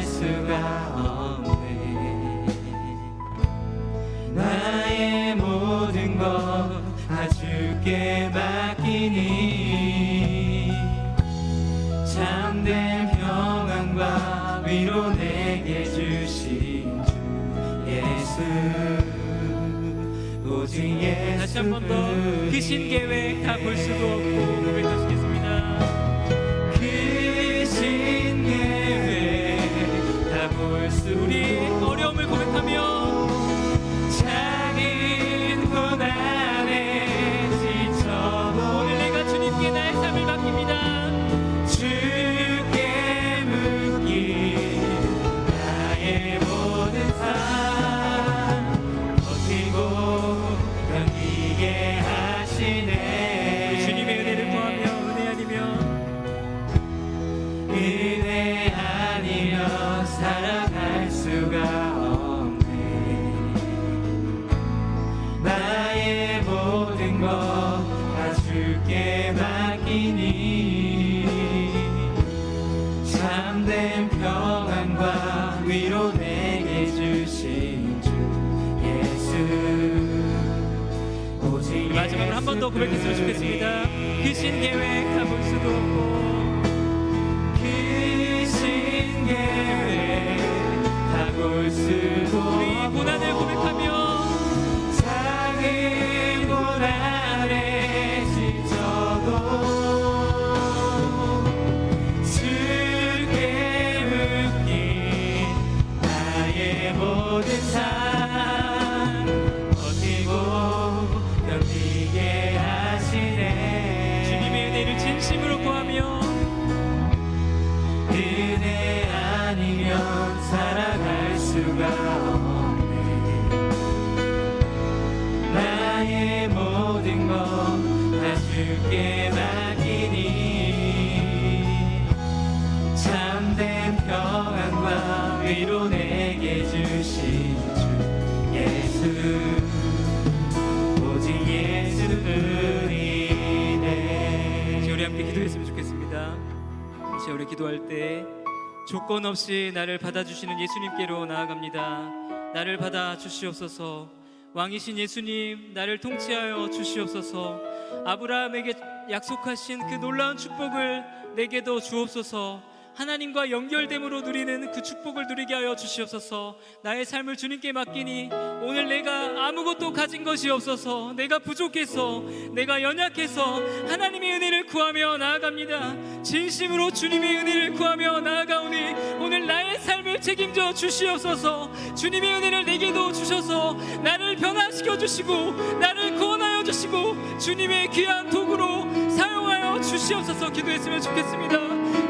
살아갈 수가 없네. 나의 모든 것 다 주께 맡기니 참된 평안과 위로 내게 주신 주 예수, 오직 예수. 다시 한 번 더 그 신계획 다 볼 수도 없고 고백하시겠습니다. 그 신계획 다 볼 수. 우리 어려움을 고백하며 작은 고난에 지쳐도 오늘 내가 주님께 나의 삶을 맡깁니다. 주께 묶인 나의 모든 삶 버티고 견디게 하시네. 주님의 은혜를 구하며 은혜 아니면 은혜 아니면 살아갈 수가 없네. 나의 모든 것 다 주께 맡기니 참된 평안과 위로 내게 주신 주 예수, 오직 마지막으로 한 번 더 고백했으면 좋겠습니다. 그 신계획 다 볼 수도 없고 그 신계획 다 볼 수도 우리 고난을 고백하며 작은 고난에 지쳐도 주께 묶인 나의 모든 삶 버티고 견디게 하시네. 주님의 은혜를 진심으로 구하며 은혜 아니면 살아갈 수가 없네. 나의 모든 것 다 주께 맡기니 참된 평안과 위로 내게 주신 주 예수, 오직 예수뿐이네. 이제 우리 함께 기도했으면 좋겠습니다. 이제 우리 기도할 때 조건 없이 나를 받아주시는 예수님께로 나아갑니다. 나를 받아 주시옵소서. 왕이신 예수님, 나를 통치하여 주시옵소서. 아브라함에게 약속하신 그 놀라운 축복을 내게도 주옵소서. 하나님과 연결됨으로 누리는 그 축복을 누리게 하여 주시옵소서. 나의 삶을 주님께 맡기니 오늘 내가 아무것도 가진 것이 없어서, 내가 부족해서, 내가 연약해서 하나님의 은혜를 구하며 나아갑니다. 진심으로 주님의 은혜를 구하며 나아가오니 오늘 나의 삶을 책임져 주시옵소서. 주님의 은혜를 내게도 주셔서 나를 변화시켜 주시고 나를 구원하여 주시고 주님의 귀한 도구로 사용하여 주시옵소서. 기도했으면 좋겠습니다.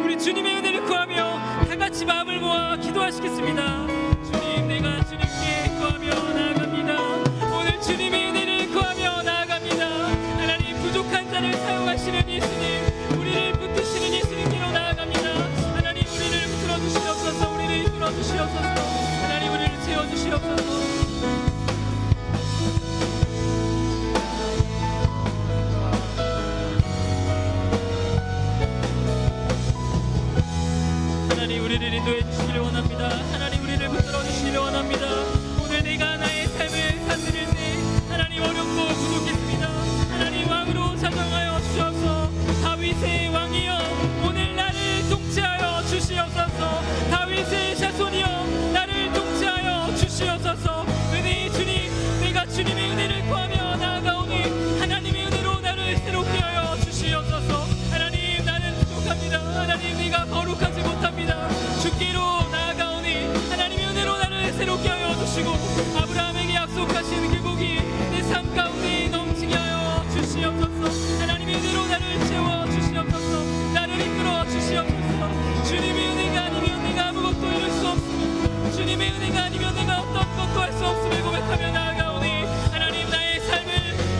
우리 주님의 은혜를 구하며 다 같이 마음을 모아 기도하시겠습니다. 주님, 내가 주님께 구하며 나아갑니다. 오늘 주님의 은혜를 구하며 나아갑니다. 하나님, 부족한 자를 사용하시는 예수님, 우리를 붙드시는 예수님께로 나아갑니다. 하나님, 우리를 붙들어 주시옵소서. 우리를 이끌어 주시옵소서. 하나님, 우리를 채워 주시옵소서. 하나님, 우리를 인도해 주시길 원합니다. 하나님, 우리를 붙들어 주시길 원합니다. 오늘 내가 나의 삶을 살필 때 하나님, 어렵고 부족했습니다. 하나님, 왕으로 사정하여 주셔서 다윗의 왕이여 오늘 나를 통치하여 주시옵소서. 다윗의 자손이여 나를 통치하여 주시옵소서. 은혜의 주님, 내가 주님의 은혜를 구하며 나아가오니 하나님의 은혜로 나를 새롭게 하여 주시옵소서. 하나님, 나는 부족합니다. 하나님, 네가 거룩하지 못합니다. 주께로 나아가오니 하나님의 은혜로 나를 새롭게 하여 주시고 아브라함에게 약속하신 그 복이 내 삶 가운데 넘치게 하여 주시옵소서. 하나님의 은혜로 나를 채워 주시옵소서. 나를 이끌어 주시옵소서. 주님의 은혜가 아니면 내가 아무것도 이룰 수 없으며 주님의 은혜가 아니면 내가 어떤 것도 할 수 없음을 고백하며 나아가오니 하나님, 나의 삶을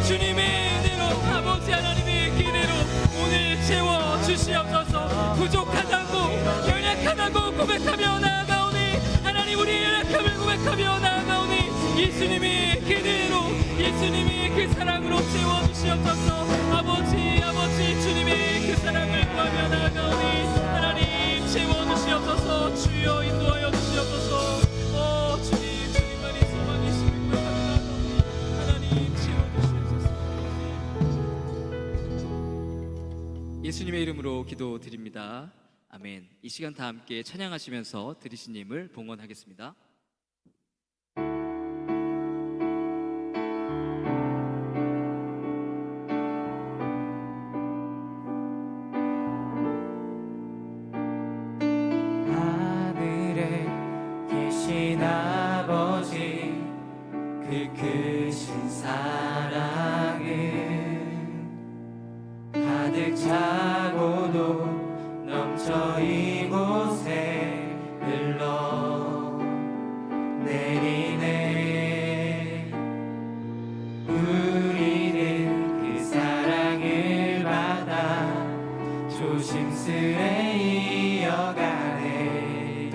주님의 은혜로, 아버지 하나님의 기대로 오늘 채워 주시옵소서. 부족하다고 연약하다고 고백하며 나아가오니 하나님, 우리의 연약함을 고백하며 나아가오니 예수님의 그대로, 예수님의 그 사랑으로 채워 주시옵소서. 아버지, 아버지, 주님의 그 사랑을 구하며 나아가오니 하나님, 채워 주시옵소서. 주여, 인도하여 이름으로 기도드립니다. 아멘. 이 시간 다 함께 찬양하시면서 드리신 예물 봉헌하겠습니다. 하늘에 계신 아버지 그 크신 사랑은 가득 차고도 넘쳐 이곳에 흘러 내리네. 우리는 그 사랑을 받아 조심스레 이어가네.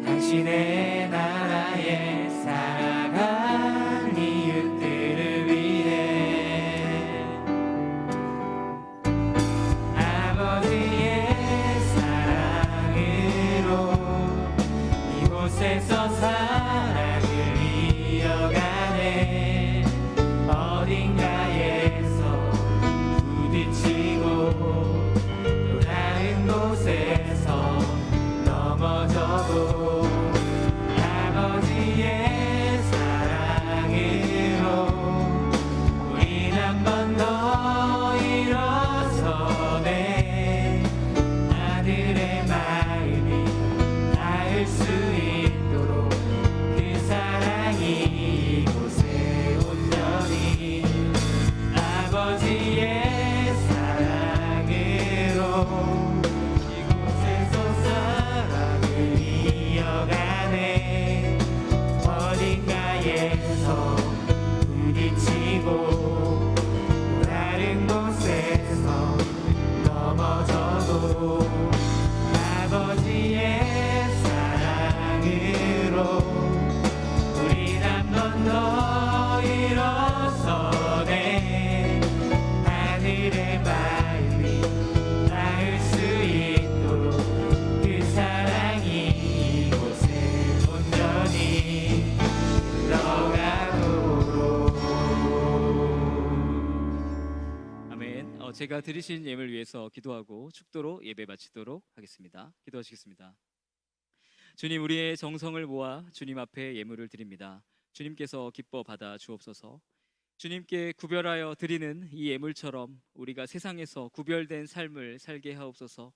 당신의 나라에 살아갈 이웃들을 위해 아버지의 사랑으로 이곳에서 사랑을 이어가네. 어딘가에서 부딪히고 또 다른 곳에서 넘어져도 아버지의 사랑으로 우린 한 번 더 일어서네. 아들의 마음이 닿을 수 있도록 그 사랑이 이곳에 온전히 아버지의 사랑으로 이곳에서 사랑을 이어가네. 어딘가에서 부딪히고 또 다른 곳에서 넘어져도 아버지의 사랑으로 우린 한 번 더 일어서네. 하늘의 마음이 닿을 수 있도록 그 사랑이 이곳에 온전히 흘러가도록. 아멘. 제가 드리신 예물 위해서 기도하고 축도로 예배 마치도록 하겠습니다. 기도하시겠습니다. 주님, 우리의 정성을 모아 주님 앞에 예물을 드립니다. 주님께서 기뻐 받아 주옵소서. 주님께 구별하여 드리는 이 예물처럼 우리가 세상에서 구별된 삶을 살게 하옵소서.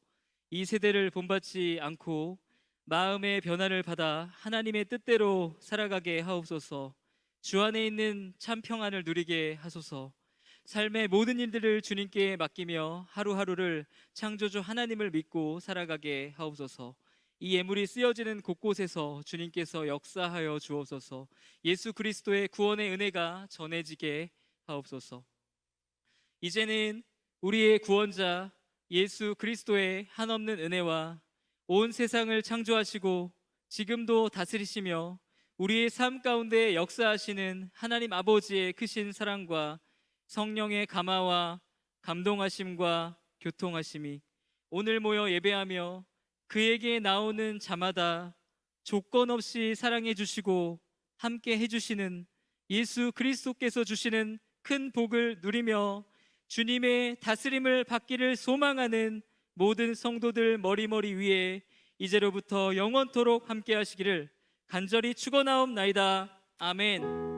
이 세대를 본받지 않고 마음의 변화를 받아 하나님의 뜻대로 살아가게 하옵소서. 주 안에 있는 참 평안을 누리게 하소서. 삶의 모든 일들을 주님께 맡기며 하루하루를 창조주 하나님을 믿고 살아가게 하옵소서. 이 예물이 쓰여지는 곳곳에서 주님께서 역사하여 주옵소서. 예수 그리스도의 구원의 은혜가 전해지게 하옵소서. 이제는 우리의 구원자 예수 그리스도의 한없는 은혜와 온 세상을 창조하시고 지금도 다스리시며 우리의 삶 가운데 역사하시는 하나님 아버지의 크신 사랑과 성령의 감화와 감동하심과 교통하심이 오늘 모여 예배하며 그에게 나오는 자마다 조건 없이 사랑해 주시고 함께 해주시는 예수 그리스도께서 주시는 큰 복을 누리며 주님의 다스림을 받기를 소망하는 모든 성도들 머리머리 위에 이제로부터 영원토록 함께 하시기를 간절히 축원하옵나이다. 아멘.